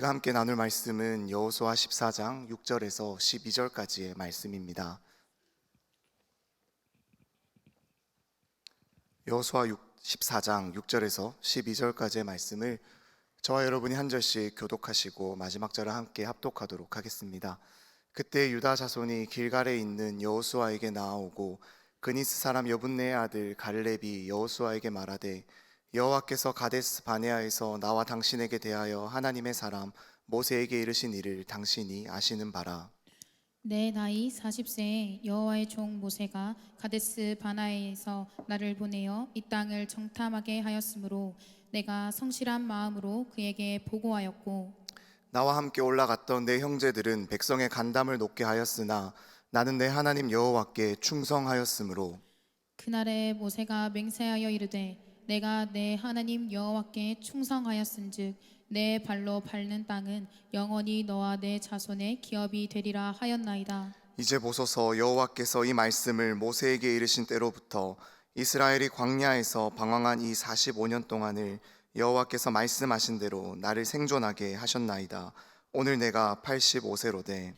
함께 나눌 말씀은 여호수아 14장 6절에서 12절까지의 말씀입니다. 여호수아 14장 6절에서 12절까지의 말씀을 저와 여러분이 한 절씩 교독하시고 마지막 절을 함께 합독하도록 하겠습니다. 그때 유다 자손이 길갈에 있는 여호수아에게 나아오고 그니스 사람 여분네의 아들 갈렙이 여호수아에게 말하되 여호와께서 가데스 바네아에서 나와 당신에게 대하여 하나님의 사람 모세에게 이르신 일을 당신이 아시는 바라. 내 나이 40세에 여호와의 종 모세가 가데스 바나에서 나를 보내어 이 땅을 정탐하게 하였으므로 내가 성실한 마음으로 그에게 보고하였고 나와 함께 올라갔던 내 형제들은 백성의 간담을 높게 하였으나 나는 내 하나님 여호와께 충성하였으므로 그날에 모세가 맹세하여 이르되 내가 내 하나님 여호와께 충성하였은즉 내 발로 밟는 땅은 영원히 너와 내 자손의 기업이 되리라 하였나이다. 이제 보소서, 여호와께서 이 말씀을 모세에게 이르신 때로부터 이스라엘이 광야에서 방황한 이 45년 동안을 여호와께서 말씀하신 대로 나를 생존하게 하셨나이다. 오늘 내가 85세로되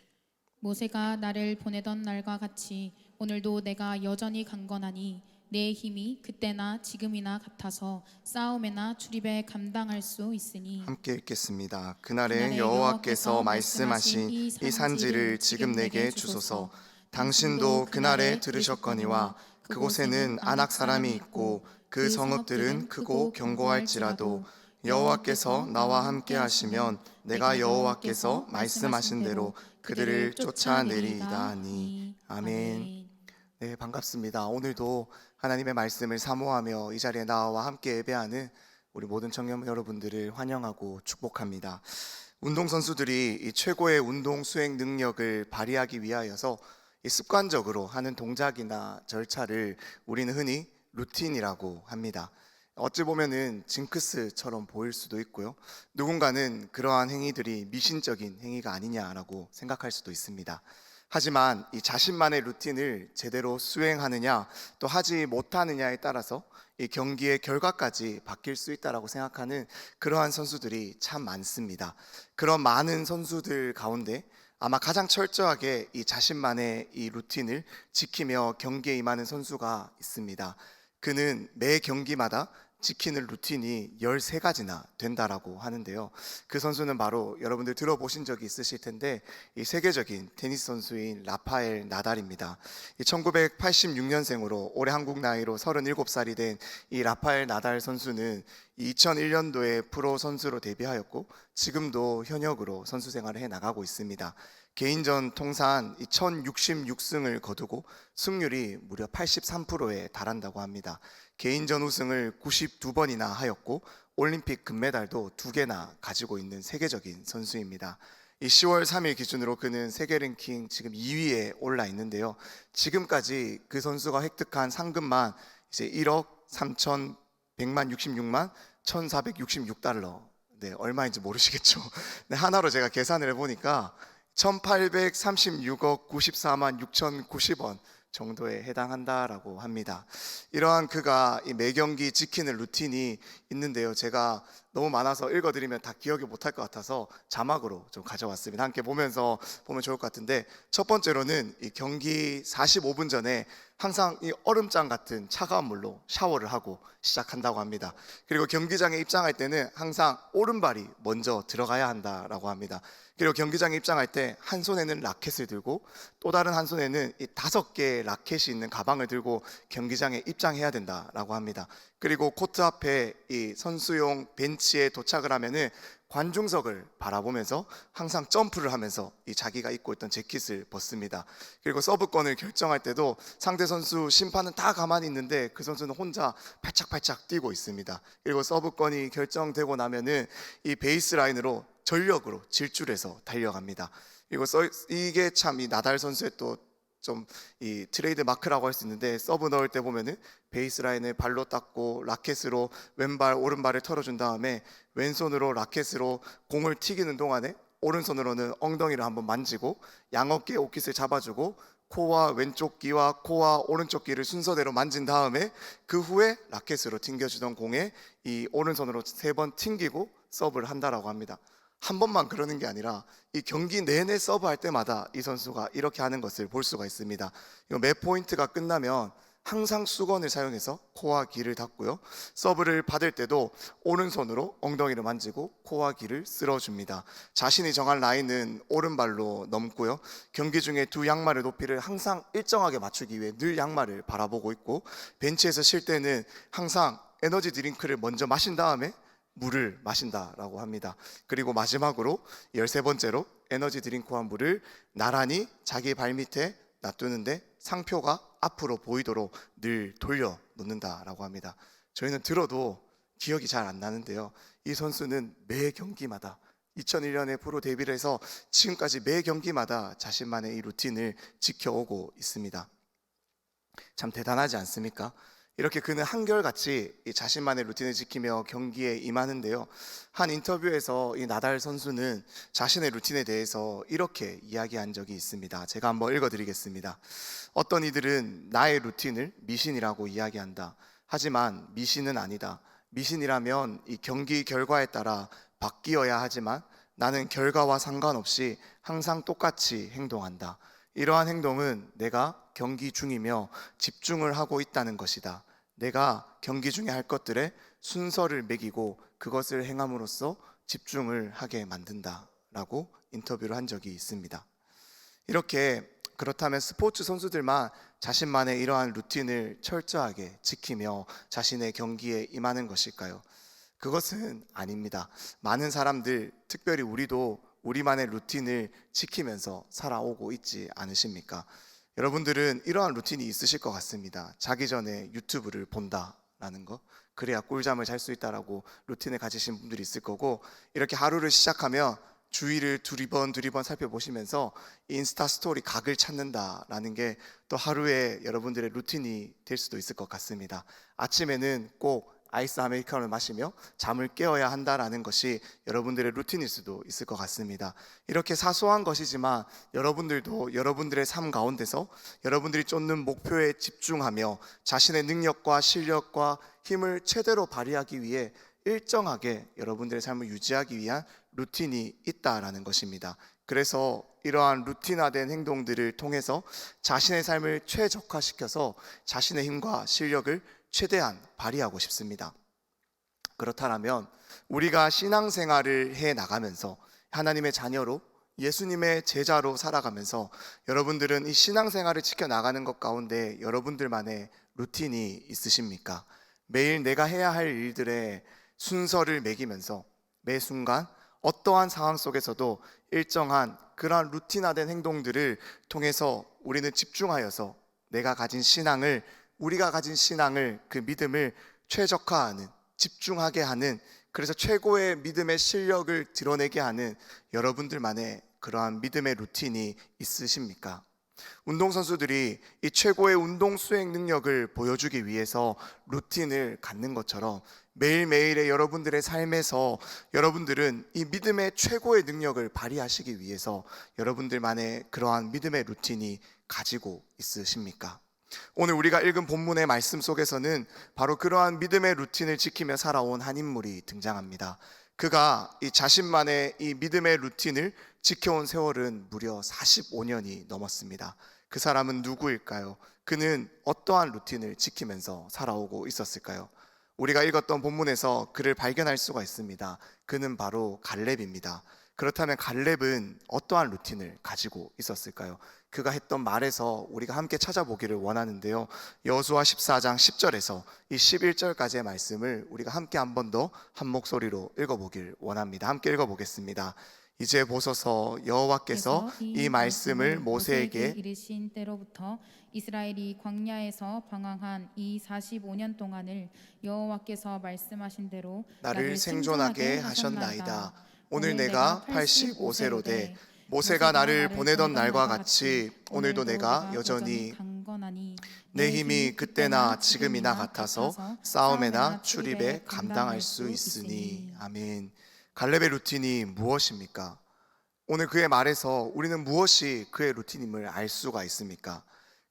모세가 나를 보내던 날과 같이 오늘도 내가 여전히 강건하니 내 힘이 그때나 지금이나 같아서 싸움에나 출입에 감당할 수 있으니. 함께 읽겠습니다. 그날에 여호와께서 말씀하신 이 산지를 지금 내게 주소서. 당신도 그날에 들으셨거니와 그곳에는 아낙 사람이 있고 그 성읍들은 크고 견고할지라도 여호와께서 나와 함께 하시면 내가 여호와께서 말씀하신 대로 그들을 쫓아내리이다 하니. 아멘. 네, 반갑습니다. 오늘도 하나님의 말씀을 사모하며 이 자리에 나와 함께 예배하는 우리 모든 청년 여러분들을 환영하고 축복합니다. 운동선수들이 이 최고의 운동 수행 능력을 발휘하기 위하여서 이 습관적으로 하는 동작이나 절차를 우리는 흔히 루틴이라고 합니다. 어찌 보면은 징크스처럼 보일 수도 있고요, 누군가는 그러한 행위들이 미신적인 행위가 아니냐라고 생각할 수도 있습니다. 하지만 이 자신만의 루틴을 제대로 수행하느냐 또 하지 못하느냐에 따라서 이 경기의 결과까지 바뀔 수 있다라고 생각하는 그러한 선수들이 참 많습니다. 그런 많은 선수들 가운데 아마 가장 철저하게 이 자신만의 이 루틴을 지키며 경기에 임하는 선수가 있습니다. 그는 매 경기마다 지키는 루틴이 13가지나 된다라고 하는데요. 그 선수는 바로 여러분들 들어보신 적이 있으실 텐데 이 세계적인 테니스 선수인 라파엘 나달입니다. 1986년생으로 올해 한국 나이로 37살이 된 이 라파엘 나달 선수는 2001년도에 프로 선수로 데뷔하였고 지금도 현역으로 선수 생활을 해나가고 있습니다. 개인전 통산 1066승을 거두고 승률이 무려 83%에 달한다고 합니다. 개인전 우승을 92번이나 하였고 올림픽 금메달도 2개나 가지고 있는 세계적인 선수입니다. 이 10월 3일 기준으로 그는 세계 랭킹 지금 2위에 올라 있는데요. 지금까지 그 선수가 획득한 상금만 이제 1억 3,166만 1,466달러. 네, 얼마인지 모르시겠죠. 네, 하나로 제가 계산을 해보니까 1836억 94만 6,090원 정도에 해당한다라고 합니다. 이러한 그가 매 경기 지키는 루틴이 있는데요, 제가 너무 많아서 읽어드리면 다 기억이 못할 것 같아서 자막으로 좀 가져왔습니다. 함께 보면서 보면 좋을 것 같은데, 첫 번째로는 이 경기 45분 전에 항상 이 얼음장 같은 차가운 물로 샤워를 하고 시작한다고 합니다. 그리고 경기장에 입장할 때는 항상 오른발이 먼저 들어가야 한다라고 합니다. 그리고 경기장에 입장할 때 한 손에는 라켓을 들고 또 다른 한 손에는 이 5개의 라켓이 있는 가방을 들고 경기장에 입장해야 된다라고 합니다. 그리고 코트 앞에 이 선수용 벤치에 도착을 하면은 관중석을 바라보면서 항상 점프를 하면서 이 자기가 입고 있던 재킷을 벗습니다. 그리고 서브권을 결정할 때도 상대 선수 심판은 다 가만히 있는데 그 선수는 혼자 팔짝팔짝 뛰고 있습니다. 그리고 서브권이 결정되고 나면은 이 베이스 라인으로 전력으로 질주해서 달려갑니다. 그리고 이게 참 이 나달 선수의 또 좀 이 트레이드 마크라고 할 수 있는데, 서브 넣을 때 보면은 베이스 라인을 발로 닦고 라켓으로 왼발 오른발을 털어준 다음에 왼손으로 라켓으로 공을 튀기는 동안에 오른손으로는 엉덩이를 한번 만지고 양어깨 옷깃을 잡아주고 코와 왼쪽 귀와 코와 오른쪽 귀를 순서대로 만진 다음에 그 후에 라켓으로 튕겨주던 공에 이 오른손으로 3번 튕기고 서브를 한다라고 합니다. 한 번만 그러는 게 아니라 이 경기 내내 서브할 때마다 이 선수가 이렇게 하는 것을 볼 수가 있습니다. 이거 매 포인트가 끝나면 항상 수건을 사용해서 코와 귀를 닦고요. 서브를 받을 때도 오른손으로 엉덩이를 만지고 코와 귀를 쓸어줍니다. 자신이 정한 라인은 오른발로 넘고요. 경기 중에 두 양말의 높이를 항상 일정하게 맞추기 위해 늘 양말을 바라보고 있고, 벤치에서 쉴 때는 항상 에너지 드링크를 먼저 마신 다음에 물을 마신다라고 합니다. 그리고 마지막으로 13번째로 에너지 드링크와 물을 나란히 자기 발밑에 놔두는데 상표가 앞으로 보이도록 늘 돌려 놓는다라고 합니다. 저희는 들어도 기억이 잘 안 나는데요, 이 선수는 매 경기마다 2001년에 프로 데뷔를 해서 지금까지 매 경기마다 자신만의 이 루틴을 지켜오고 있습니다. 참 대단하지 않습니까? 이렇게 그는 한결같이 이 자신만의 루틴을 지키며 경기에 임하는데요, 한 인터뷰에서 이 나달 선수는 자신의 루틴에 대해서 이렇게 이야기한 적이 있습니다. 제가 한번 읽어드리겠습니다. 어떤 이들은 나의 루틴을 미신이라고 이야기한다. 하지만 미신은 아니다. 미신이라면 이 경기 결과에 따라 바뀌어야 하지만 나는 결과와 상관없이 항상 똑같이 행동한다. 이러한 행동은 내가 경기 중이며 집중을 하고 있다는 것이다. 내가 경기 중에 할 것들에 순서를 매기고 그것을 행함으로써 집중을 하게 만든다 라고 인터뷰를 한 적이 있습니다. 이렇게 그렇다면 스포츠 선수들만 자신만의 이러한 루틴을 철저하게 지키며 자신의 경기에 임하는 것일까요? 그것은 아닙니다. 많은 사람들, 특별히 우리도 우리만의 루틴을 지키면서 살아오고 있지 않으십니까? 여러분들은 이러한 루틴이 있으실 것 같습니다. 자기 전에 유튜브를 본다라는 거, 그래야 꿀잠을 잘 수 있다라고 루틴을 가지신 분들이 있을 거고, 이렇게 하루를 시작하면 주위를 두리번 살펴보시면서 인스타 스토리 각을 찾는다라는 게 또 하루의 여러분들의 루틴이 될 수도 있을 것 같습니다. 아침에는 꼭 아이스 아메리카노를 마시며 잠을 깨어야 한다라는 것이 여러분들의 루틴일 수도 있을 것 같습니다. 이렇게 사소한 것이지만 여러분들도 여러분들의 삶 가운데서 여러분들이 쫓는 목표에 집중하며 자신의 능력과 실력과 힘을 최대로 발휘하기 위해 일정하게 여러분들의 삶을 유지하기 위한 루틴이 있다라는 것입니다. 그래서 이러한 루틴화된 행동들을 통해서 자신의 삶을 최적화시켜서 자신의 힘과 실력을 최대한 발휘하고 싶습니다. 그렇다면 우리가 신앙생활을 해 나가면서 하나님의 자녀로 예수님의 제자로 살아가면서 여러분들은 이 신앙생활을 지켜나가는 것 가운데 여러분들만의 루틴이 있으십니까? 매일 내가 해야 할 일들의 순서를 매기면서 매 순간 어떠한 상황 속에서도 일정한 그러한 루틴화된 행동들을 통해서 우리는 집중하여서 내가 가진 신앙을, 우리가 가진 신앙을, 그 믿음을 최적화하는, 집중하게 하는, 그래서 최고의 믿음의 실력을 드러내게 하는 여러분들만의 그러한 믿음의 루틴이 있으십니까? 운동선수들이 이 최고의 운동 수행 능력을 보여주기 위해서 루틴을 갖는 것처럼 매일매일의 여러분들의 삶에서 여러분들은 이 믿음의 최고의 능력을 발휘하시기 위해서 여러분들만의 그러한 믿음의 루틴이 가지고 있으십니까? 오늘 우리가 읽은 본문의 말씀 속에서는 바로 그러한 믿음의 루틴을 지키며 살아온 한 인물이 등장합니다. 그가 이 자신만의 이 믿음의 루틴을 지켜온 세월은 무려 45년이 넘었습니다. 그 사람은 누구일까요? 그는 어떠한 루틴을 지키면서 살아오고 있었을까요? 우리가 읽었던 본문에서 그를 발견할 수가 있습니다. 그는 바로 갈렙입니다. 그렇다면 갈렙은 어떠한 루틴을 가지고 있었을까요? 그가 했던 말에서 우리가 함께 찾아보기를 원하는데요, 여호수아 14장 10절에서 이 11절까지의 말씀을 우리가 함께 한 번 더 한 목소리로 읽어보길 원합니다. 함께 읽어보겠습니다. 이제 보소서, 여호와께서 이 말씀을 모세에게 이르신 때로부터 이스라엘이 광야에서 방황한 이 45년 동안을 여호와께서 말씀하신 대로 나를 생존하게 하셨나이다. 오늘 내가 85세로 돼 모세가 나를 보내던 날과 같이 오늘도 내가 여전히 강건하니 내 힘이 그때나 지금이나 같아서 싸움에나 출입에 감당할 수 있으니. 아멘. 갈렙의 루틴이 무엇입니까? 오늘 그의 말에서 우리는 무엇이 그의 루틴임을 알 수가 있습니까?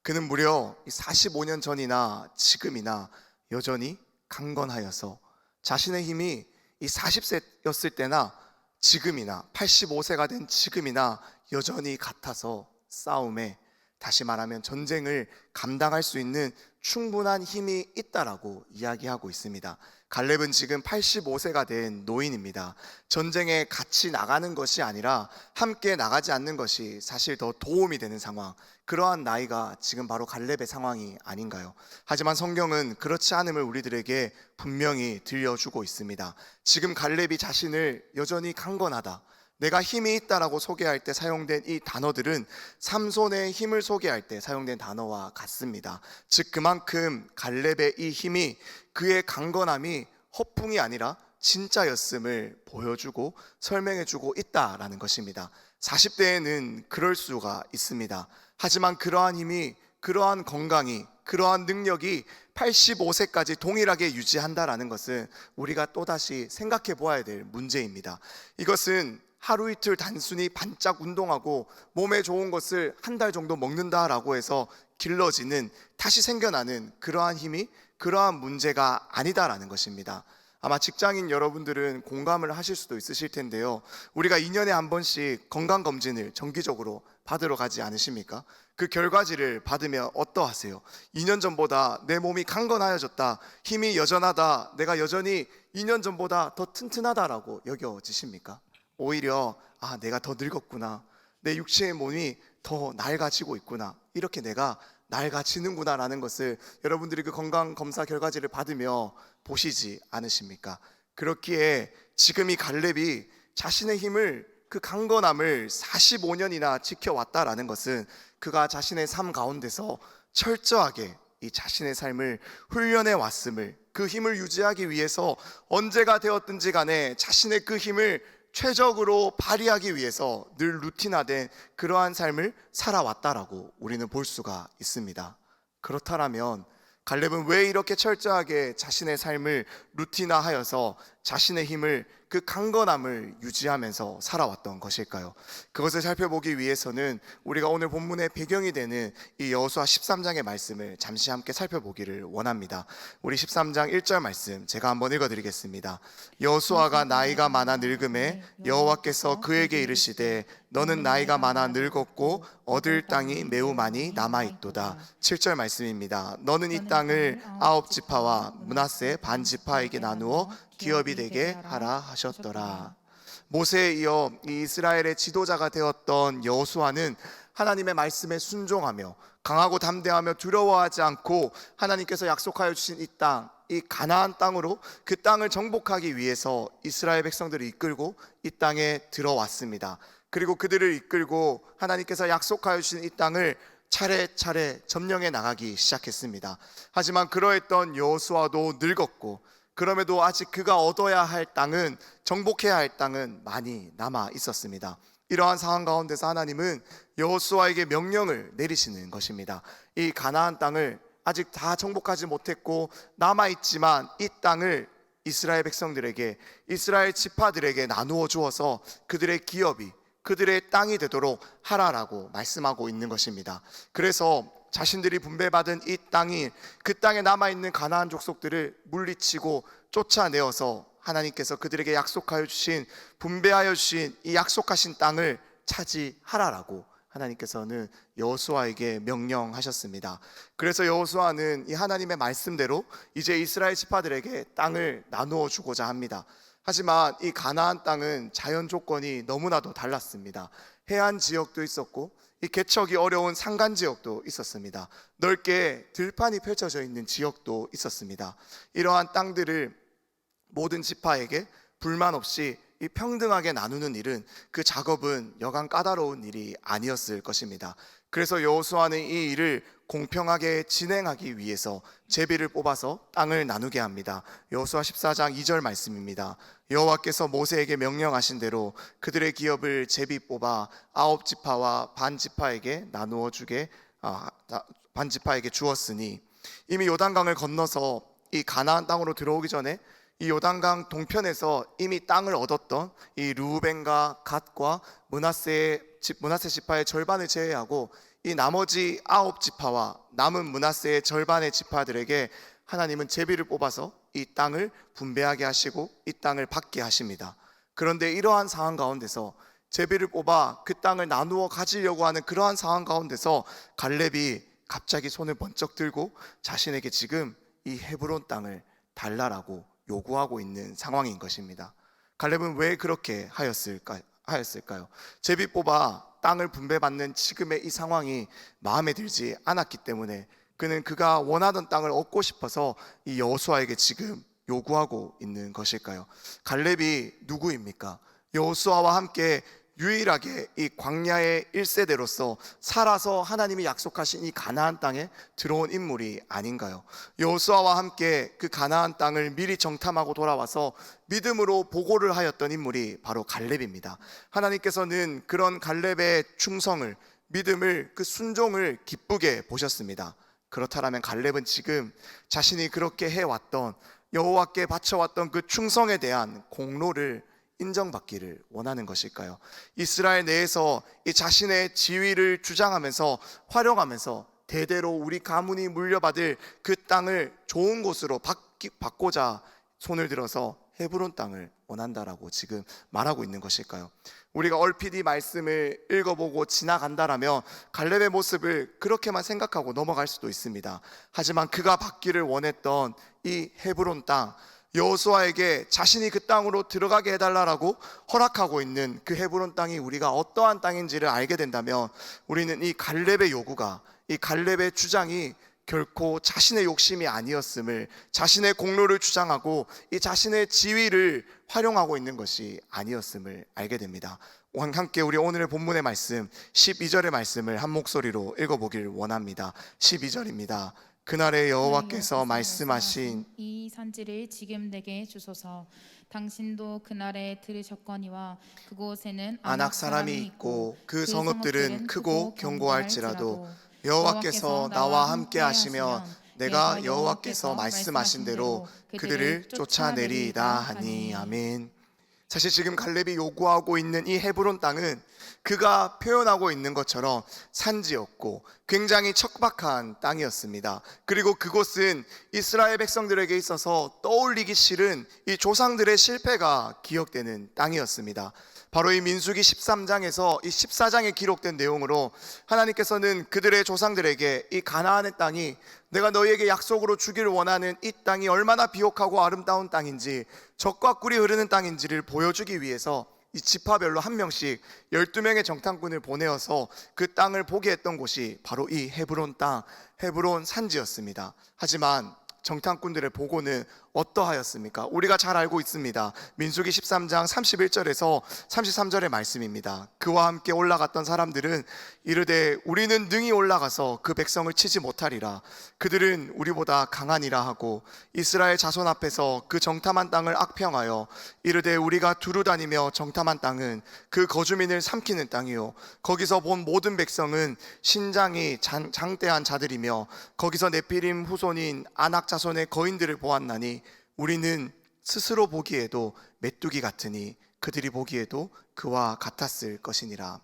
그는 무려 45년 전이나 지금이나 여전히 강건하여서 자신의 힘이 이 40세였을 때나 지금이나 85세가 된 지금이나 여전히 같아서 싸움에, 다시 말하면 전쟁을 감당할 수 있는 충분한 힘이 있다라고 이야기하고 있습니다. 갈렙은 지금 85세가 된 노인입니다. 전쟁에 같이 나가는 것이 아니라 함께 나가지 않는 것이 사실 더 도움이 되는 상황, 그러한 나이가 지금 바로 갈렙의 상황이 아닌가요? 하지만 성경은 그렇지 않음을 우리들에게 분명히 들려주고 있습니다. 지금 갈렙이 자신을 여전히 강건하다, 내가 힘이 있다라고 소개할 때 사용된 이 단어들은 삼손의 힘을 소개할 때 사용된 단어와 같습니다. 즉 그만큼 갈렙의 이 힘이, 그의 강건함이 허풍이 아니라 진짜였음을 보여주고 설명해주고 있다라는 것입니다. 40대에는 그럴 수가 있습니다. 하지만 그러한 힘이, 그러한 건강이, 그러한 능력이 85세까지 동일하게 유지한다라는 것은 우리가 또다시 생각해 보아야 될 문제입니다. 이것은 하루 이틀 단순히 반짝 운동하고 몸에 좋은 것을 한 달 정도 먹는다라고 해서 길러지는, 다시 생겨나는 그러한 힘이, 그러한 문제가 아니다라는 것입니다. 아마 직장인 여러분들은 공감을 하실 수도 있으실 텐데요, 우리가 2년에 한 번씩 건강검진을 정기적으로 받으러 가지 않으십니까? 그 결과지를 받으면 어떠하세요? 2년 전보다 내 몸이 강건하여졌다, 힘이 여전하다, 내가 여전히 2년 전보다 더 튼튼하다라고 여겨지십니까? 오히려 내가 더 늙었구나, 내 육체의 몸이 더 낡아지고 있구나, 이렇게 내가 낡아지는구나 라는 것을 여러분들이 그 건강검사 결과지를 받으며 보시지 않으십니까? 그렇기에 지금 이 갈렙이 자신의 힘을, 그 강건함을 45년이나 지켜왔다라는 것은 그가 자신의 삶 가운데서 철저하게 이 자신의 삶을 훈련해 왔음을, 그 힘을 유지하기 위해서 언제가 되었든지 간에 자신의 그 힘을 최적으로 발휘하기 위해서 늘 루틴화된 그러한 삶을 살아왔다라고 우리는 볼 수가 있습니다. 그렇다면 갈렙은 왜 이렇게 철저하게 자신의 삶을 루틴화하여서 자신의 힘을, 그 강건함을 유지하면서 살아왔던 것일까요? 그것을 살펴보기 위해서는 우리가 오늘 본문의 배경이 되는 이 여호수아 13장의 말씀을 잠시 함께 살펴보기를 원합니다. 우리 13장 1절 말씀 제가 한번 읽어드리겠습니다. 여호수아가 나이가 많아 늙음에 여호와께서 그에게 이르시되 너는 나이가 많아 늙었고 얻을 땅이 매우 많이 남아있도다. 7절 말씀입니다. 너는 이 땅을 9지파와 므낫세 반지파에게 나누어 기업이 되게 하라 하셨더라. 모세에 이어 이 이스라엘의 지도자가 되었던 여호수아는 하나님의 말씀에 순종하며 강하고 담대하며 두려워하지 않고 하나님께서 약속하여 주신 이 땅, 이 가나안 땅으로 그 땅을 정복하기 위해서 이스라엘 백성들을 이끌고 이 땅에 들어왔습니다. 그리고 그들을 이끌고 하나님께서 약속하여 주신 이 땅을 차례차례 점령해 나가기 시작했습니다. 하지만 그러했던 여호수아도 늙었고, 그럼에도 아직 그가 얻어야 할 땅은, 정복해야 할 땅은 많이 남아 있었습니다. 이러한 상황 가운데서 하나님은 여호수아에게 명령을 내리시는 것입니다. 이 가나안 땅을 아직 다 정복하지 못했고 남아있지만 이 땅을 이스라엘 백성들에게, 이스라엘 지파들에게 나누어 주어서 그들의 기업이, 그들의 땅이 되도록 하라라고 말씀하고 있는 것입니다. 그래서 자신들이 분배받은 이 땅이, 그 땅에 남아있는 가나안 족속들을 물리치고 쫓아내어서 하나님께서 그들에게 약속하여 주신, 분배하여 주신 이 약속하신 땅을 차지하라라고 하나님께서는 여호수아에게 명령하셨습니다. 그래서 여호수아는 이 하나님의 말씀대로 이제 이스라엘 지파들에게 땅을 나누어 주고자 합니다. 하지만 이 가나안 땅은 자연 조건이 너무나도 달랐습니다. 해안 지역도 있었고 이 개척이 어려운 산간 지역도 있었습니다. 넓게 들판이 펼쳐져 있는 지역도 있었습니다. 이러한 땅들을 모든 지파에게 불만 없이 이 평등하게 나누는 일은, 그 작업은 여간 까다로운 일이 아니었을 것입니다. 그래서 여호수아는 이 일을 공평하게 진행하기 위해서 제비를 뽑아서 땅을 나누게 합니다. 여호수아 14장 2절 말씀입니다. 여호와께서 모세에게 명령하신 대로 그들의 기업을 제비 뽑아 9지파와 반지파에게 나누어 주게, 반지파에게 주었으니, 이미 요단강을 건너서 이 가나안 땅으로 들어오기 전에 이 요단강 동편에서 이미 땅을 얻었던 이 르우벤과 갓과 므낫세 지파의 절반을 제외하고 이 나머지 9지파와 남은 므낫세의 절반의 지파들에게 하나님은 제비를 뽑아서 이 땅을 분배하게 하시고 이 땅을 받게 하십니다. 그런데 이러한 상황 가운데서 제비를 뽑아 그 땅을 나누어 가지려고 하는 그러한 상황 가운데서 갈렙이 갑자기 손을 번쩍 들고 자신에게 지금 이 헤브론 땅을 달라라고 요구하고 있는 상황인 것입니다. 갈렙은 왜 그렇게 하였을까요? 제비 뽑아 땅을 분배받는 지금의 이 상황이 마음에 들지 않았기 때문에 그는 그가 원하던 땅을 얻고 싶어서 이 여호수아에게 지금 요구하고 있는 것일까요? 갈렙이 누구입니까? 여호수아와 함께 유일하게 이 광야의 1세대로서 살아서 하나님이 약속하신 이 가나안 땅에 들어온 인물이 아닌가요? 여호수아와 함께 그 가나안 땅을 미리 정탐하고 돌아와서 믿음으로 보고를 하였던 인물이 바로 갈렙입니다. 하나님께서는 그런 갈렙의 충성을, 믿음을, 그 순종을 기쁘게 보셨습니다. 그렇다면 갈렙은 지금 자신이 그렇게 해왔던, 여호와께 바쳐왔던 그 충성에 대한 공로를 인정받기를 원하는 것일까요? 이스라엘 내에서 이 자신의 지위를 주장하면서 활용하면서 대대로 우리 가문이 물려받을 그 땅을 좋은 곳으로 받고자 손을 들어서 헤브론 땅을 원한다라고 지금 말하고 있는 것일까요? 우리가 얼핏 이 말씀을 읽어보고 지나간다라면 갈렙의 모습을 그렇게만 생각하고 넘어갈 수도 있습니다. 하지만 그가 받기를 원했던 이 헤브론 땅, 여호수아에게 자신이 그 땅으로 들어가게 해달라고 허락하고 있는 그 헤브론 땅이 우리가 어떠한 땅인지를 알게 된다면 우리는 이 갈렙의 요구가, 이 갈렙의 주장이 결코 자신의 욕심이 아니었음을, 자신의 공로를 주장하고 이 자신의 지위를 활용하고 있는 것이 아니었음을 알게 됩니다. 함께 우리 오늘의 본문의 말씀 12절의 말씀을 한 목소리로 읽어보길 원합니다. 12절입니다. 그날에 여호와께서 말씀하신 이 산지를 지금 내게 주소서. 당신도 그날에 들으셨거니와 그곳에는 아낙 사람이 있고 그 성읍들은 크고 견고할지라도 여호와께서 나와 함께 하시면 내가 여호와께서 말씀하신 대로 그들을 쫓아내리이다 하니. 아멘. 사실 지금 갈렙이 요구하고 있는 이 헤브론 땅은 그가 표현하고 있는 것처럼 산지였고 굉장히 척박한 땅이었습니다. 그리고 그곳은 이스라엘 백성들에게 있어서 떠올리기 싫은 이 조상들의 실패가 기억되는 땅이었습니다. 바로 이 민수기 13장에서 이 14장에 기록된 내용으로 하나님께서는 그들의 조상들에게 이 가나안의 땅이, 내가 너희에게 약속으로 주기를 원하는 이 땅이 얼마나 비옥하고 아름다운 땅인지, 젖과 꿀이 흐르는 땅인지를 보여주기 위해서 이 지파별로 한 명씩 12명의 정탐꾼을 보내어서 그 땅을 보게 했던 곳이 바로 이 헤브론 땅, 헤브론 산지였습니다. 하지만 정탐꾼들의 보고는 어떠하였습니까? 우리가 잘 알고 있습니다. 민수기 13장 31절에서 33절의 말씀입니다. 그와 함께 올라갔던 사람들은 이르되 우리는 능히 올라가서 그 백성을 치지 못하리라. 그들은 우리보다 강하니라 하고 이스라엘 자손 앞에서 그 정탐한 땅을 악평하여 이르되 우리가 두루 다니며 정탐한 땅은 그 거주민을 삼키는 땅이요 거기서 본 모든 백성은 신장이 장대한 자들이며 거기서 네피림 후손인 아낙 자손의 거인들을 보았나니 우리는 스스로 보기에도 메뚜기 같으니 그들이 보기에도 그와 같았을 것이니라.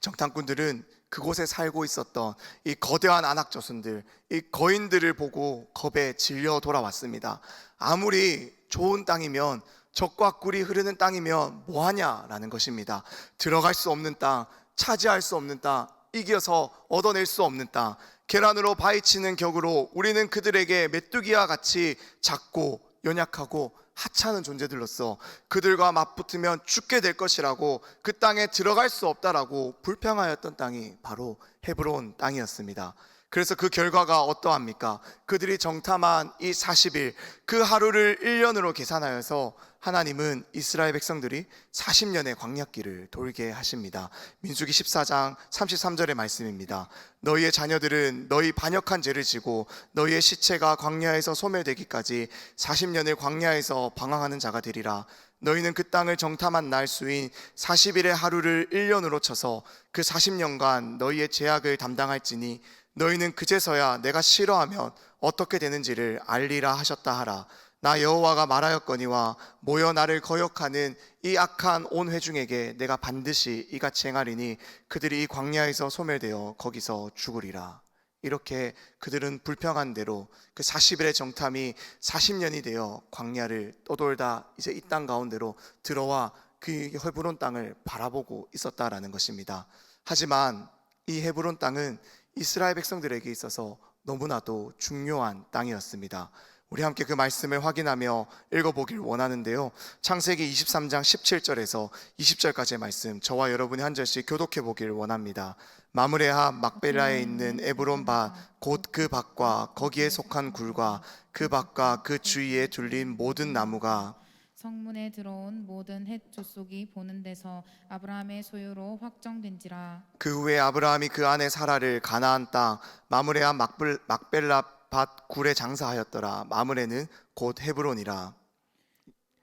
정탐꾼들은 그곳에 살고 있었던 이 거대한 아낙 자손들, 이 거인들을 보고 겁에 질려 돌아왔습니다. 아무리 좋은 땅이면, 젖과 꿀이 흐르는 땅이면 뭐하냐라는 것입니다. 들어갈 수 없는 땅, 차지할 수 없는 땅, 이겨서 얻어낼 수 없는 땅, 계란으로 바위치는 격으로 우리는 그들에게 메뚜기와 같이 작고 연약하고 하찮은 존재들로서 그들과 맞붙으면 죽게 될 것이라고, 그 땅에 들어갈 수 없다라고 불평하였던 땅이 바로 헤브론 땅이었습니다. 그래서 그 결과가 어떠합니까? 그들이 정탐한 이 40일, 그 하루를 1년으로 계산하여서 하나님은 이스라엘 백성들이 40년의 광야길을 돌게 하십니다. 민수기 14장 33절의 말씀입니다. 너희의 자녀들은 너희 반역한 죄를 지고 너희의 시체가 광야에서 소멸되기까지 40년을 광야에서 방황하는 자가 되리라. 너희는 그 땅을 정탐한 날 수인 40일의 하루를 1년으로 쳐서 그 40년간 너희의 죄악을 담당할지니 너희는 그제서야 내가 싫어하면 어떻게 되는지를 알리라 하셨다 하라. 나 여호와가 말하였거니와 모여 나를 거역하는 이 악한 온 회중에게 내가 반드시 이같이 행하리니 그들이 이 광야에서 소멸되어 거기서 죽으리라. 이렇게 그들은 불평한 대로 그 40일의 정탐이 40년이 되어 광야를 떠돌다 이제 이 땅 가운데로 들어와 그 헤브론 땅을 바라보고 있었다라는 것입니다. 하지만 이 헤브론 땅은 이스라엘 백성들에게 있어서 너무나도 중요한 땅이었습니다. 우리 함께 그 말씀을 확인하며 읽어보길 원하는데요, 창세기 23장 17절에서 20절까지의 말씀, 저와 여러분이 한 절씩 교독해 보길 원합니다. 마므레하 막벨라에 있는 에브론 밭 곧 그 밭과 거기에 속한 굴과 그 밭과 그 주위에 둘린 모든 나무가 성문에 들어온 모든 헷 족속이 보는 데서 아브라함의 소유로 확정된지라. 그 후에 아브라함이 그 아내 사라를 가나안 땅 마므레한 막벨라 밭 굴에 장사하였더라. 마므레는 곧 헤브론이라.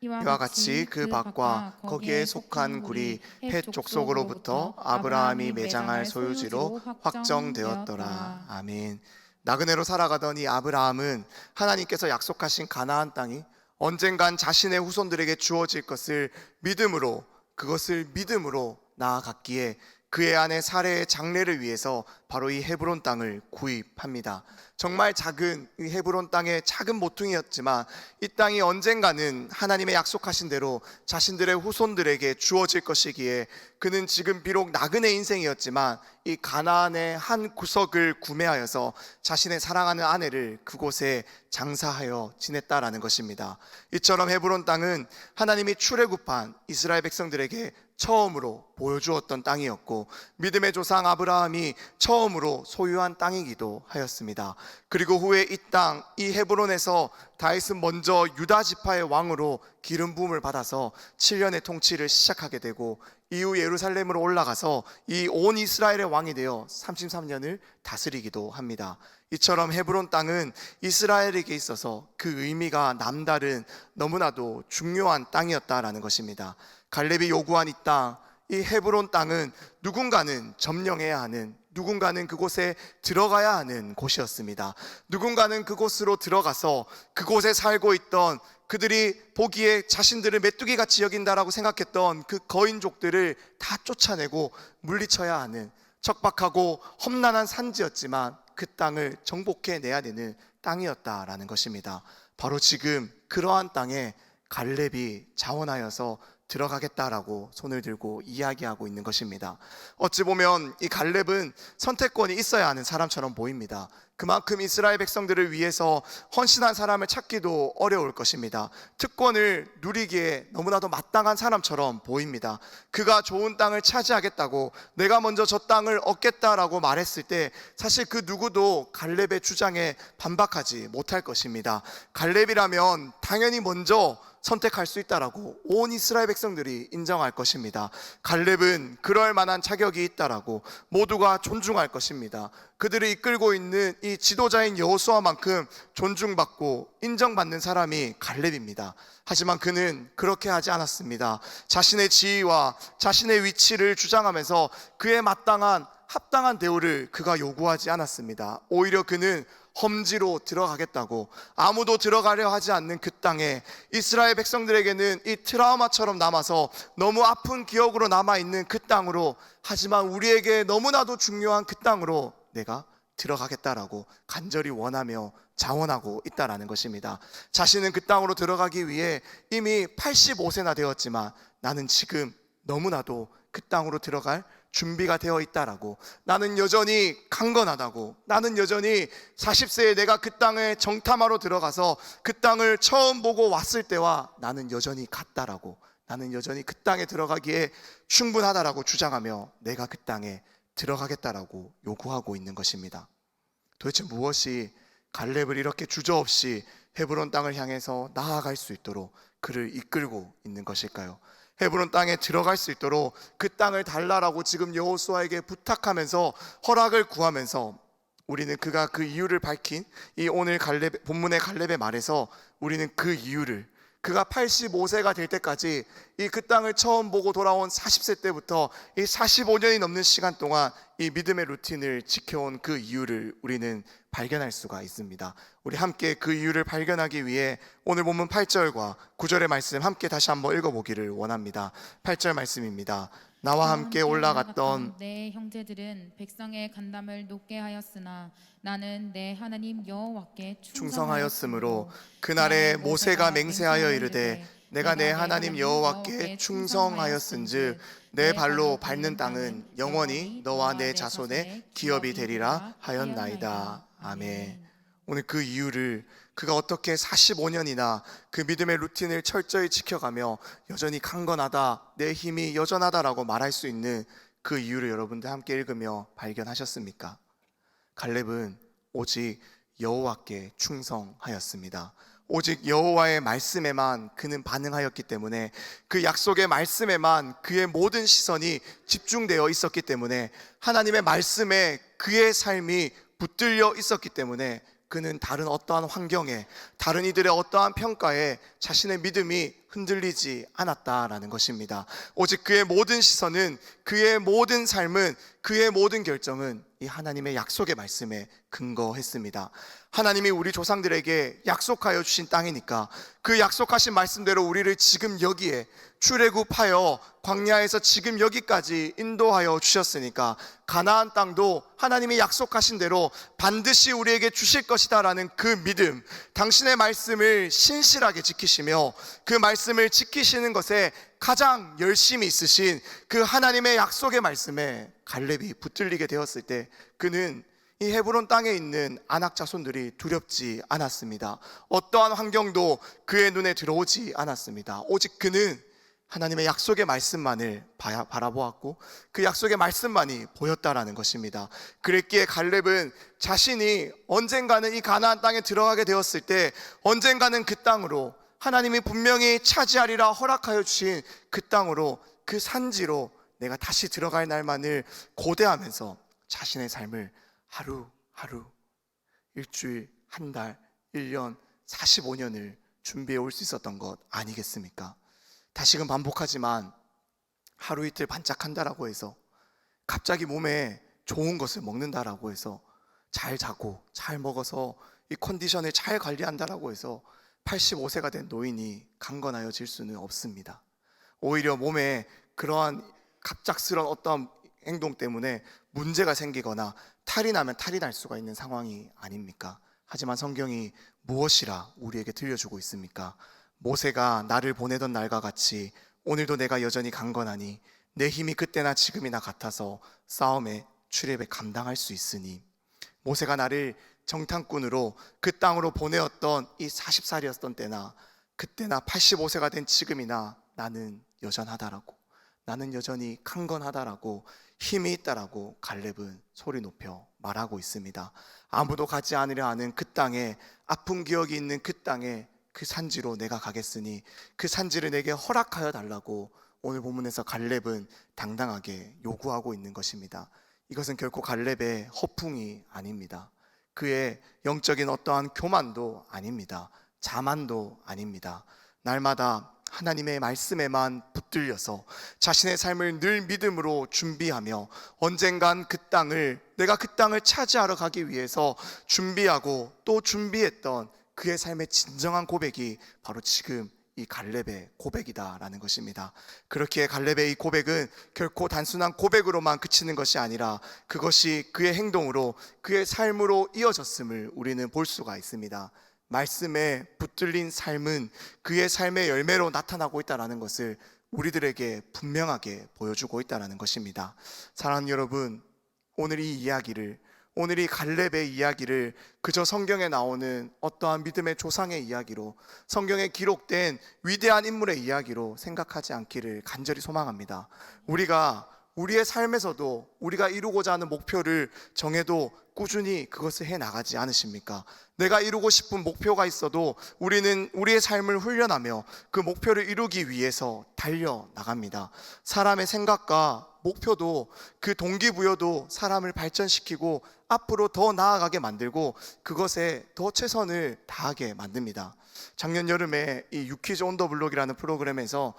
이와 같이 그 밭과 거기에 속한 굴이 헷 족속으로부터 아브라함이 매장할 소유지로 확정되었더라. 아멘. 나그네로 살아가던 이 아브라함은 하나님께서 약속하신 가나안 땅이 언젠간 자신의 후손들에게 주어질 것을 믿음으로, 그것을 믿음으로 나아갔기에 그의 아내 사레의 장례를 위해서 바로 이 헤브론 땅을 구입합니다. 정말 작은 이 헤브론 땅의 작은 모퉁이였지만 이 땅이 언젠가는 하나님의 약속하신 대로 자신들의 후손들에게 주어질 것이기에 그는 지금 비록 나그네 인생이었지만 이 가나안의 한 구석을 구매하여서 자신의 사랑하는 아내를 그곳에 장사하여 지냈다라는 것입니다. 이처럼 헤브론 땅은 하나님이 출애굽한 이스라엘 백성들에게 처음으로 보여주었던 땅이었고 믿음의 조상 아브라함이 처음으로 소유한 땅이기도 하였습니다. 그리고 후에 이 땅, 이 헤브론에서 다윗은 먼저 유다 지파의 왕으로 기름 부음을 받아서 7년의 통치를 시작하게 되고 이후 예루살렘으로 올라가서 이 온 이스라엘의 왕이 되어 33년을 다스리기도 합니다. 이처럼 헤브론 땅은 이스라엘에게 있어서 그 의미가 남다른 너무나도 중요한 땅이었다라는 것입니다. 갈렙이 요구한 이 땅, 이 헤브론 땅은 누군가는 점령해야 하는, 누군가는 그곳에 들어가야 하는 곳이었습니다. 누군가는 그곳으로 들어가서 그곳에 살고 있던, 그들이 보기에 자신들을 메뚜기같이 여긴다라고 생각했던 그 거인족들을 다 쫓아내고 물리쳐야 하는 척박하고 험난한 산지였지만 그 땅을 정복해내야 되는 땅이었다라는 것입니다. 바로 지금 그러한 땅에 갈렙이 자원하여서 들어가겠다라고 손을 들고 이야기하고 있는 것입니다. 어찌 보면 이 갈렙은 선택권이 있어야 하는 사람처럼 보입니다. 그만큼 이스라엘 백성들을 위해서 헌신한 사람을 찾기도 어려울 것입니다. 특권을 누리기에 너무나도 마땅한 사람처럼 보입니다. 그가 좋은 땅을 차지하겠다고, 내가 먼저 저 땅을 얻겠다라고 말했을 때 사실 그 누구도 갈렙의 주장에 반박하지 못할 것입니다. 갈렙이라면 당연히 먼저 선택할 수 있다라고 온 이스라엘 백성들이 인정할 것입니다. 갈렙은 그럴 만한 자격이 있다라고 모두가 존중할 것입니다. 그들을 이끌고 있는 이 지도자인 여호수아만큼 존중받고 인정받는 사람이 갈렙입니다. 하지만 그는 그렇게 하지 않았습니다. 자신의 지위와 자신의 위치를 주장하면서 그에 마땅한 합당한 대우를 그가 요구하지 않았습니다. 오히려 그는 험지로 들어가겠다고, 아무도 들어가려 하지 않는 그 땅에 이스라엘 백성들에게는 이 트라우마처럼 남아서 너무 아픈 기억으로 남아있는 그 땅으로, 하지만 우리에게 너무나도 중요한 그 땅으로 내가 들어가겠다라고 간절히 원하며 자원하고 있다라는 것입니다. 자신은 그 땅으로 들어가기 위해 이미 85세나 되었지만 나는 지금 너무나도 그 땅으로 들어갈 준비가 되어 있다라고, 나는 여전히 강건하다고, 나는 여전히 40세에 내가 그 땅에 정탐하러 들어가서 그 땅을 처음 보고 왔을 때와 나는 여전히 같다라고, 나는 여전히 그 땅에 들어가기에 충분하다라고 주장하며 내가 그 땅에 들어가겠다라고 요구하고 있는 것입니다. 도대체 무엇이 갈렙을 이렇게 주저없이 헤브론 땅을 향해서 나아갈 수 있도록 그를 이끌고 있는 것일까요? 헤브론 땅에 들어갈 수 있도록 그 땅을 달라라고 지금 여호수아에게 부탁하면서 허락을 구하면서 우리는 그가 그 이유를 밝힌 이 오늘 본문의 갈렙의 말에서 우리는 그 이유를, 그가 85세가 될 때까지 이 그 땅을 처음 보고 돌아온 40세 때부터 이 45년이 넘는 시간 동안 이 믿음의 루틴을 지켜온 그 이유를 우리는 발견할 수가 있습니다. 우리 함께 그 이유를 발견하기 위해 오늘 본문 8절과 9절의 말씀 함께 다시 한번 읽어보기를 원합니다. 8절 말씀입니다. 나와 함께 올라갔던 내 형제들은 백성의 간담을 높게 하였으나 나는 내 하나님 여호와께 충성하였으므로 그날에 모세가 맹세하여 이르되 내가 내 하나님 여호와께 충성하였은즉 내 발로 밟는 땅은 영원히 너와 내 자손의 기업이 되리라 하였나이다. 아멘. 오늘 그 이유를, 그가 어떻게 45년이나 그 믿음의 루틴을 철저히 지켜가며 여전히 강건하다, 내 힘이 여전하다라고 말할 수 있는 그 이유를 여러분들 함께 읽으며 발견하셨습니까? 갈렙은 오직 여호와께 충성하였습니다. 오직 여호와의 말씀에만 그는 반응하였기 때문에, 그 약속의 말씀에만 그의 모든 시선이 집중되어 있었기 때문에, 하나님의 말씀에 그의 삶이 붙들려 있었기 때문에 그는 다른 어떠한 환경에, 다른 이들의 어떠한 평가에 자신의 믿음이 흔들리지 않았다라는 것입니다. 오직 그의 모든 시선은, 그의 모든 삶은, 그의 모든 결정은 이 하나님의 약속의 말씀에 근거했습니다. 하나님이 우리 조상들에게 약속하여 주신 땅이니까 그 약속하신 말씀대로 우리를 지금 여기에 출애굽하여 광야에서 지금 여기까지 인도하여 주셨으니까 가나안 땅도 하나님이 약속하신 대로 반드시 우리에게 주실 것이다 라는 그 믿음, 당신의 말씀을 신실하게 지키시며 그 말씀을 지키시는 것에 가장 열심히 있으신 그 하나님의 약속의 말씀에 갈렙이 붙들리게 되었을 때 그는 이 헤브론 땅에 있는 아낙 자손들이 두렵지 않았습니다. 어떠한 환경도 그의 눈에 들어오지 않았습니다. 오직 그는 하나님의 약속의 말씀만을 바라보았고 그 약속의 말씀만이 보였다라는 것입니다. 그랬기에 갈렙은 자신이 언젠가는 이 가나안 땅에 들어가게 되었을 때, 언젠가는 그 땅으로, 하나님이 분명히 차지하리라 허락하여 주신 그 땅으로, 그 산지로 내가 다시 들어갈 날만을 고대하면서 자신의 삶을 하루하루, 일주일, 한 달, 1년, 45년을 준비해 올 수 있었던 것 아니겠습니까? 다시금 반복하지만 하루 이틀 반짝한다라고 해서, 갑자기 몸에 좋은 것을 먹는다라고 해서, 잘 자고 잘 먹어서 이 컨디션을 잘 관리한다라고 해서 85세가 된 노인이 강건하여질 수는 없습니다. 오히려 몸에 그러한 갑작스러운 어떤 행동 때문에 문제가 생기거나 탈이 나면 탈이 날 수가 있는 상황이 아닙니까? 하지만 성경이 무엇이라 우리에게 들려주고 있습니까? 모세가 나를 보내던 날과 같이 오늘도 내가 여전히 강건하니 내 힘이 그때나 지금이나 같아서 싸움에 출애굽에 감당할 수 있으니, 모세가 나를 정탐꾼으로 그 땅으로 보내었던 이 40살이었던 때나 그때나 85세가 된 지금이나 나는 여전하다라고, 나는 여전히 강건하다라고, 힘이 있다라고 갈렙은 소리 높여 말하고 있습니다. 아무도 가지 않으려 하는 그 땅에, 아픈 기억이 있는 그 땅에, 그 산지로 내가 가겠으니 그 산지를 내게 허락하여 달라고 오늘 본문에서 갈렙은 당당하게 요구하고 있는 것입니다. 이것은 결코 갈렙의 허풍이 아닙니다. 그의 영적인 어떠한 교만도 아닙니다. 자만도 아닙니다. 날마다 하나님의 말씀에만 붙들려서 자신의 삶을 늘 믿음으로 준비하며 언젠간 그 땅을, 내가 그 땅을 차지하러 가기 위해서 준비하고 또 준비했던 그의 삶의 진정한 고백이 바로 지금 이 갈렙의 고백이다라는 것입니다. 그렇기에 갈렙의 이 고백은 결코 단순한 고백으로만 그치는 것이 아니라 그것이 그의 행동으로, 그의 삶으로 이어졌음을 우리는 볼 수가 있습니다. 말씀에 붙들린 삶은 그의 삶의 열매로 나타나고 있다는 것을 우리들에게 분명하게 보여주고 있다는 것입니다. 사랑하는 여러분, 오늘 이 이야기를, 오늘 이 갈렙의 이야기를 그저 성경에 나오는 어떠한 믿음의 조상의 이야기로, 성경에 기록된 위대한 인물의 이야기로 생각하지 않기를 간절히 소망합니다. 우리가 우리의 삶에서도 우리가 이루고자 하는 목표를 정해도 꾸준히 그것을 해나가지 않으십니까? 내가 이루고 싶은 목표가 있어도 우리는 우리의 삶을 훈련하며 그 목표를 이루기 위해서 달려나갑니다. 사람의 생각과 목표도, 그 동기부여도 사람을 발전시키고 앞으로 더 나아가게 만들고 그것에 더 최선을 다하게 만듭니다. 작년 여름에 이 유키즈 온 더 블록이라는 프로그램에서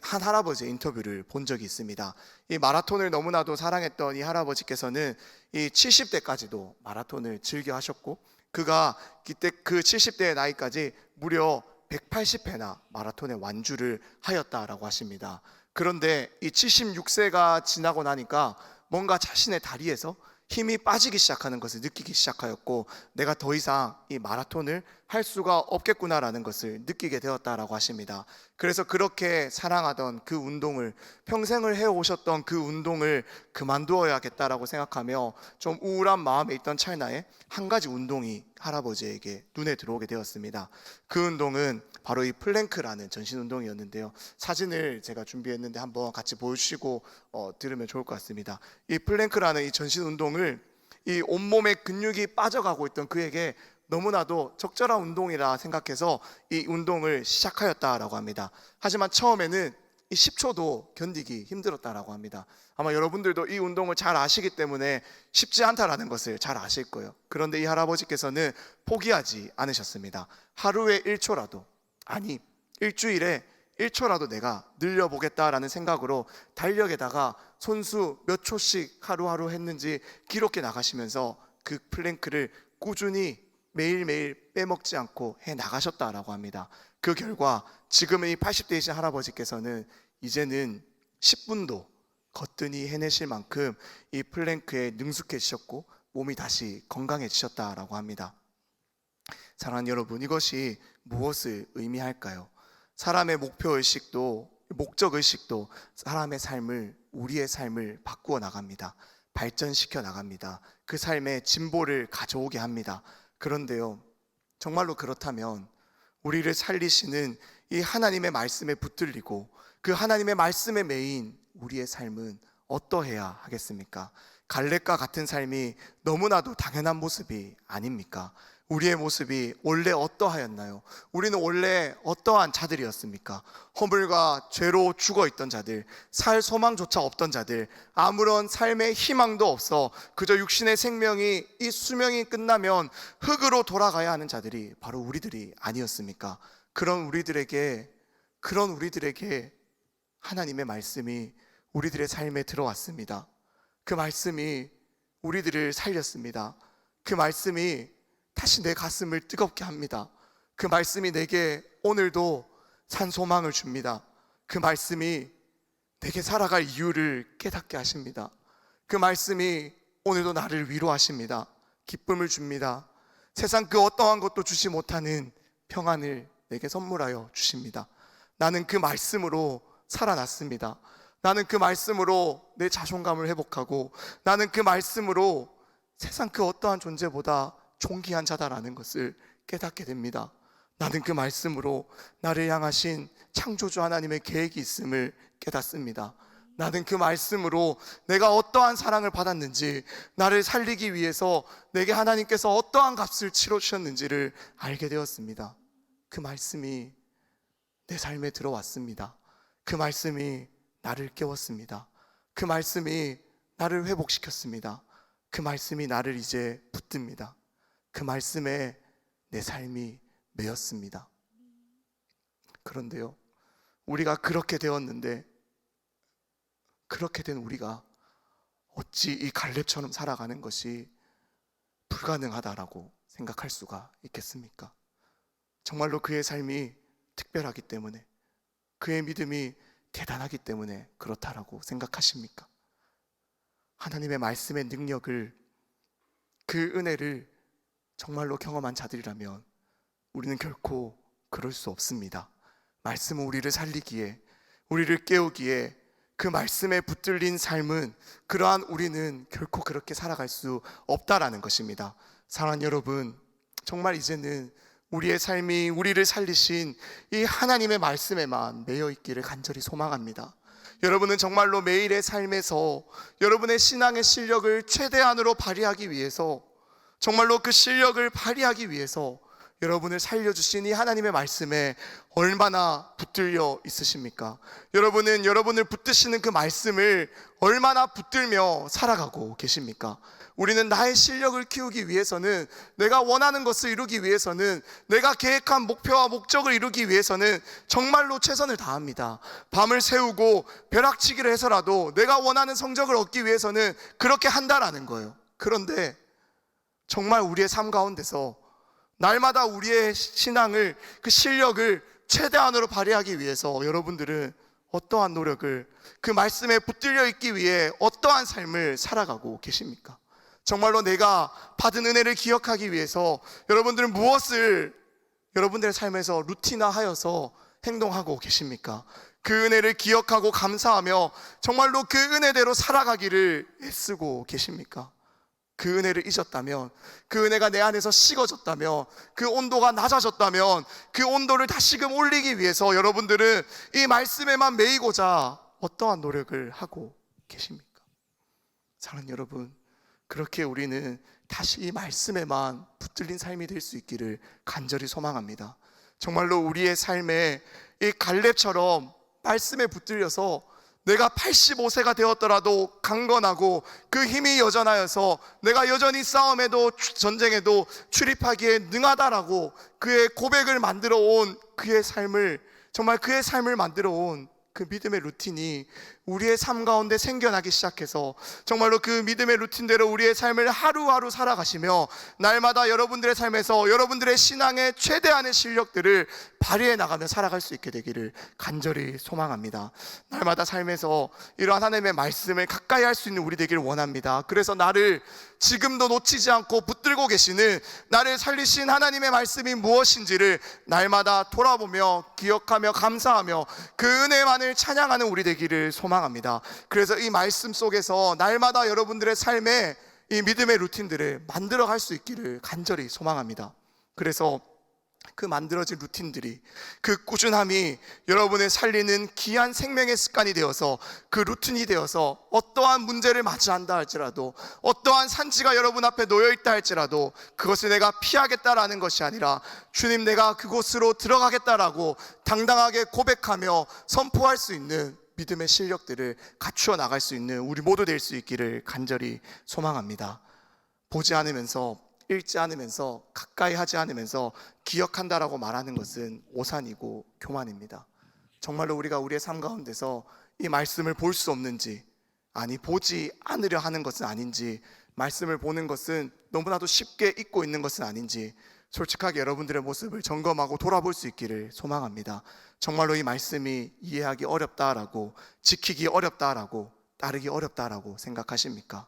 한 할아버지의 인터뷰를 본 적이 있습니다. 이 마라톤을 너무나도 사랑했던 이 할아버지께서는 이 70대까지도 마라톤을 즐겨 하셨고, 그가 그때 그 70대의 나이까지 무려 180회나 마라톤의 완주를 하였다라고 하십니다. 그런데 이 76세가 지나고 나니까 뭔가 자신의 다리에서 힘이 빠지기 시작하는 것을 느끼기 시작하였고, 내가 더 이상 이 마라톤을 할 수가 없겠구나라는 것을 느끼게 되었다라고 하십니다. 그래서 그렇게 사랑하던 그 운동을, 평생을 해오셨던 그 운동을 그만두어야겠다라고 생각하며 좀 우울한 마음에 있던 찰나에 한 가지 운동이 할아버지에게 눈에 들어오게 되었습니다. 그 운동은 바로 이 플랭크라는 전신 운동이었는데요. 사진을 제가 준비했는데 한번 같이 보여주시고 들으면 좋을 것 같습니다. 이 플랭크라는 이 전신 운동을 이 온몸에 근육이 빠져가고 있던 그에게 너무나도 적절한 운동이라 생각해서 이 운동을 시작하였다라고 합니다. 하지만 처음에는 이 10초도 견디기 힘들었다라고 합니다. 아마 여러분들도 이 운동을 잘 아시기 때문에 쉽지 않다라는 것을 잘 아실 거예요. 그런데 이 할아버지께서는 포기하지 않으셨습니다. 하루에 1초라도, 아니 일주일에 1초라도 내가 늘려보겠다라는 생각으로 달력에다가 손수 몇 초씩 하루하루 했는지 기록해 나가시면서 그 플랭크를 꾸준히 매일매일 빼먹지 않고 해 나가셨다라고 합니다. 그 결과 지금은 이 80대이신 할아버지께서는 이제는 10분도 거뜬히 해내실 만큼 이 플랭크에 능숙해지셨고 몸이 다시 건강해지셨다라고 합니다. 사랑하는 여러분, 이것이 무엇을 의미할까요? 사람의 목적의식도 사람의 삶을, 우리의 삶을 바꾸어 나갑니다. 발전시켜 나갑니다. 그 삶의 진보를 가져오게 합니다. 그런데요, 정말로 그렇다면 우리를 살리시는 이 하나님의 말씀에 붙들리고 그 하나님의 말씀에 매인 우리의 삶은 어떠해야 하겠습니까? 갈렙과 같은 삶이 너무나도 당연한 모습이 아닙니까? 우리의 모습이 원래 어떠하였나요? 우리는 원래 어떠한 자들이었습니까? 허물과 죄로 죽어있던 자들, 살 소망조차 없던 자들, 아무런 삶의 희망도 없어 그저 육신의 생명이, 이 수명이 끝나면 흙으로 돌아가야 하는 자들이 바로 우리들이 아니었습니까? 그런 우리들에게 하나님의 말씀이 우리들의 삶에 들어왔습니다. 그 말씀이 우리들을 살렸습니다. 그 말씀이 다시 내 가슴을 뜨겁게 합니다. 그 말씀이 내게 오늘도 산 소망을 줍니다. 그 말씀이 내게 살아갈 이유를 깨닫게 하십니다. 그 말씀이 오늘도 나를 위로하십니다. 기쁨을 줍니다. 세상 그 어떠한 것도 주지 못하는 평안을 내게 선물하여 주십니다. 나는 그 말씀으로 살아났습니다. 나는 그 말씀으로 내 자존감을 회복하고, 나는 그 말씀으로 세상 그 어떠한 존재보다 존귀한 자다라는 것을 깨닫게 됩니다. 나는 그 말씀으로 나를 향하신 창조주 하나님의 계획이 있음을 깨닫습니다. 나는 그 말씀으로 내가 어떠한 사랑을 받았는지, 나를 살리기 위해서 내게 하나님께서 어떠한 값을 치러주셨는지를 알게 되었습니다. 그 말씀이 내 삶에 들어왔습니다. 그 말씀이 나를 깨웠습니다. 그 말씀이 나를 회복시켰습니다. 그 말씀이 나를 이제 붙듭니다. 그 말씀에 내 삶이 매였습니다. 그런데요, 우리가 그렇게 되었는데, 그렇게 된 우리가 어찌 이 갈렙처럼 살아가는 것이 불가능하다라고 생각할 수가 있겠습니까? 정말로 그의 삶이 특별하기 때문에, 그의 믿음이 대단하기 때문에 그렇다라고 생각하십니까? 하나님의 말씀의 능력을, 그 은혜를 정말로 경험한 자들이라면 우리는 결코 그럴 수 없습니다. 말씀은 우리를 살리기에, 우리를 깨우기에, 그 말씀에 붙들린 삶은, 그러한 우리는 결코 그렇게 살아갈 수 없다라는 것입니다. 사랑하는 여러분, 정말 이제는 우리의 삶이 우리를 살리신 이 하나님의 말씀에만 매여 있기를 간절히 소망합니다. 여러분은 정말로 매일의 삶에서 여러분의 신앙의 실력을 최대한으로 발휘하기 위해서, 정말로 그 실력을 발휘하기 위해서 여러분을 살려주신 이 하나님의 말씀에 얼마나 붙들려 있으십니까? 여러분은 여러분을 붙드시는 그 말씀을 얼마나 붙들며 살아가고 계십니까? 우리는 나의 실력을 키우기 위해서는, 내가 원하는 것을 이루기 위해서는, 내가 계획한 목표와 목적을 이루기 위해서는 정말로 최선을 다합니다. 밤을 새우고 벼락치기를 해서라도 내가 원하는 성적을 얻기 위해서는 그렇게 한다라는 거예요. 그런데 정말 우리의 삶 가운데서 날마다 우리의 신앙을, 그 실력을 최대한으로 발휘하기 위해서 여러분들은 어떠한 노력을, 그 말씀에 붙들려 있기 위해 어떠한 삶을 살아가고 계십니까? 정말로 내가 받은 은혜를 기억하기 위해서 여러분들은 무엇을 여러분들의 삶에서 루틴화하여서 행동하고 계십니까? 그 은혜를 기억하고 감사하며 정말로 그 은혜대로 살아가기를 애쓰고 계십니까? 그 은혜를 잊었다면, 그 은혜가 내 안에서 식어졌다면, 그 온도가 낮아졌다면 그 온도를 다시금 올리기 위해서 여러분들은 이 말씀에만 매이고자 어떠한 노력을 하고 계십니까? 사랑하는 여러분, 그렇게 우리는 다시 이 말씀에만 붙들린 삶이 될 수 있기를 간절히 소망합니다. 정말로 우리의 삶에 이 갈렙처럼 말씀에 붙들려서 내가 85세가 되었더라도 강건하고 그 힘이 여전하여서 내가 여전히 싸움에도 전쟁에도 출입하기에 능하다라고 그의 고백을 만들어 온 그의 삶을, 정말 그의 삶을 만들어 온 그 믿음의 루틴이 우리의 삶 가운데 생겨나기 시작해서 정말로 그 믿음의 루틴대로 우리의 삶을 하루하루 살아가시며 날마다 여러분들의 삶에서 여러분들의 신앙의 최대한의 실력들을 발휘해 나가며 살아갈 수 있게 되기를 간절히 소망합니다. 날마다 삶에서 이러한 하나님의 말씀을 가까이 할 수 있는 우리 되기를 원합니다. 그래서 나를 지금도 놓치지 않고 붙들고 계시는, 나를 살리신 하나님의 말씀이 무엇인지를 날마다 돌아보며 기억하며 감사하며 그 은혜만을 찬양하는 우리 되기를 소망합니다. 그래서 이 말씀 속에서 날마다 여러분들의 삶에 이 믿음의 루틴들을 만들어 갈 수 있기를 간절히 소망합니다. 그래서 그 만들어진 루틴들이, 그 꾸준함이 여러분을 살리는 귀한 생명의 습관이 되어서, 그 루틴이 되어서 어떠한 문제를 맞이한다 할지라도, 어떠한 산지가 여러분 앞에 놓여있다 할지라도 그것을 내가 피하겠다라는 것이 아니라 주님, 내가 그곳으로 들어가겠다라고 당당하게 고백하며 선포할 수 있는 믿음의 실력들을 갖추어 나갈 수 있는 우리 모두 될 수 있기를 간절히 소망합니다. 보지 않으면서, 읽지 않으면서, 가까이 하지 않으면서 기억한다라고 말하는 것은 오산이고 교만입니다. 정말로 우리가 우리의 삶 가운데서 이 말씀을 볼 수 없는지, 아니 보지 않으려 하는 것은 아닌지, 말씀을 보는 것은 너무나도 쉽게 잊고 있는 것은 아닌지 솔직하게 여러분들의 모습을 점검하고 돌아볼 수 있기를 소망합니다. 정말로 이 말씀이 이해하기 어렵다라고, 지키기 어렵다라고, 따르기 어렵다라고 생각하십니까?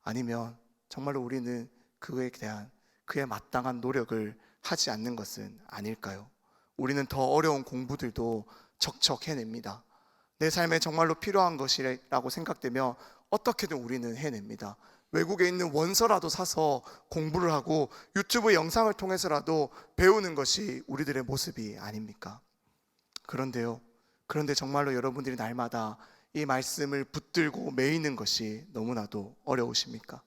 아니면 정말로 우리는 그에 대한 그에 마땅한 노력을 하지 않는 것은 아닐까요? 우리는 더 어려운 공부들도 척척 해냅니다. 내 삶에 정말로 필요한 것이라고 생각되면 어떻게든 우리는 해냅니다. 외국에 있는 원서라도 사서 공부를 하고 유튜브 영상을 통해서라도 배우는 것이 우리들의 모습이 아닙니까? 그런데 정말로 여러분들이 날마다 이 말씀을 붙들고 매이는 것이 너무나도 어려우십니까?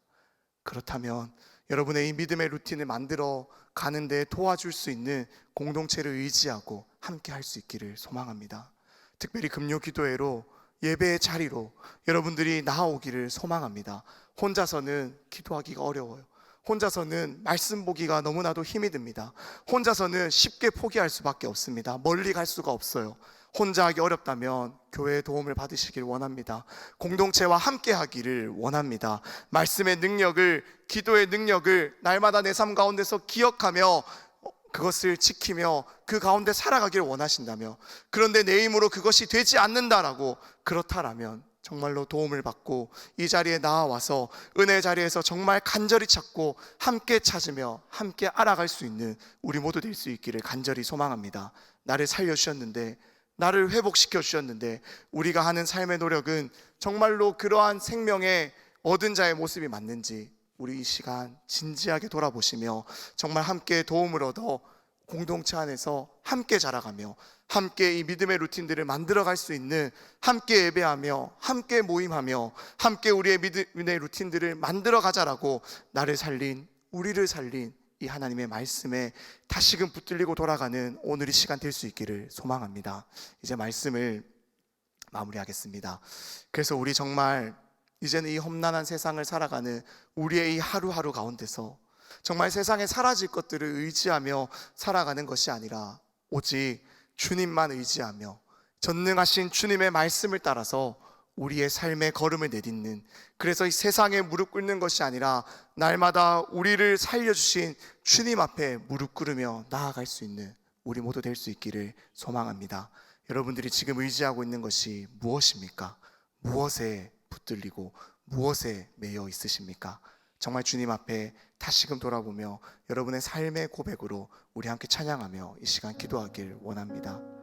그렇다면 여러분의 이 믿음의 루틴을 만들어 가는데 도와줄 수 있는 공동체를 의지하고 함께 할 수 있기를 소망합니다. 특별히 금요 기도회로, 예배의 자리로 여러분들이 나아오기를 소망합니다. 혼자서는 기도하기가 어려워요. 혼자서는 말씀 보기가 너무나도 힘이 듭니다. 혼자서는 쉽게 포기할 수밖에 없습니다. 멀리 갈 수가 없어요. 혼자 하기 어렵다면 교회의 도움을 받으시길 원합니다. 공동체와 함께 하기를 원합니다. 말씀의 능력을, 기도의 능력을 날마다 내 삶 가운데서 기억하며 그것을 지키며 그 가운데 살아가기를 원하신다며, 그런데 내 힘으로 그것이 되지 않는다라고, 그렇다라면 정말로 도움을 받고 이 자리에 나와서 은혜의 자리에서 정말 간절히 찾고 함께 찾으며 함께 알아갈 수 있는 우리 모두 될 수 있기를 간절히 소망합니다. 나를 살려주셨는데, 나를 회복시켜 주셨는데 우리가 하는 삶의 노력은 정말로 그러한 생명의 얻은 자의 모습이 맞는지 우리 이 시간 진지하게 돌아보시며 정말 함께 도움을 얻어 공동체 안에서 함께 자라가며 함께 이 믿음의 루틴들을 만들어갈 수 있는, 함께 예배하며 함께 모임하며 함께 우리의 믿음의 루틴들을 만들어가자라고 나를 살린, 우리를 살린 이 하나님의 말씀에 다시금 붙들리고 돌아가는 오늘 이 시간 될 수 있기를 소망합니다. 이제 말씀을 마무리하겠습니다. 그래서 우리 정말 이제는 이 험난한 세상을 살아가는 우리의 이 하루하루 가운데서 정말 세상에 사라질 것들을 의지하며 살아가는 것이 아니라 오직 주님만 의지하며 전능하신 주님의 말씀을 따라서 우리의 삶의 걸음을 내딛는, 그래서 이 세상에 무릎 꿇는 것이 아니라 날마다 우리를 살려주신 주님 앞에 무릎 꿇으며 나아갈 수 있는 우리 모두 될 수 있기를 소망합니다. 여러분들이 지금 의지하고 있는 것이 무엇입니까? 무엇에 붙들리고 무엇에 매여 있으십니까? 정말 주님 앞에 다시금 돌아보며 여러분의 삶의 고백으로 우리 함께 찬양하며 이 시간 기도하길 원합니다.